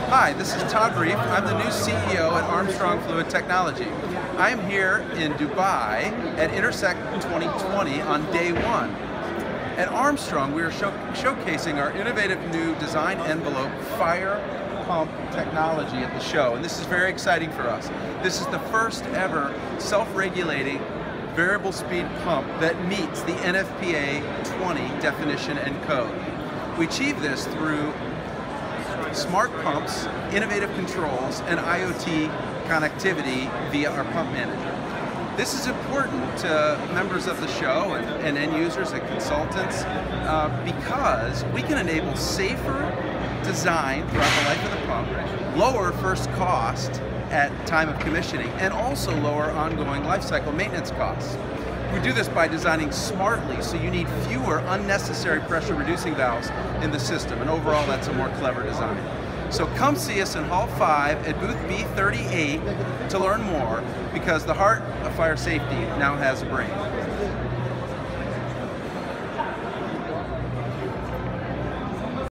Hi, this is Todd Reef. I'm the new CEO at Armstrong Fluid Technology. I am here in Dubai at Intersec 2020 on day one. At Armstrong, we are showcasing our innovative new design envelope fire pump technology at the show, and this is very exciting for us. This is the first ever self-regulating variable speed pump that meets the NFPA 20 definition and code. We achieve this through smart pumps, innovative controls, and IoT connectivity via our pump manager. This is important to members of the show and end users and consultants because we can enable safer design throughout the life of the pump, lower first cost at time of commissioning, and also lower ongoing life cycle maintenance costs. We do this by designing smartly, so you need fewer unnecessary pressure reducing valves in the system, and overall that's a more clever design. So come see us in Hall 5 at booth B38 to learn more, because the heart of fire safety now has a brain.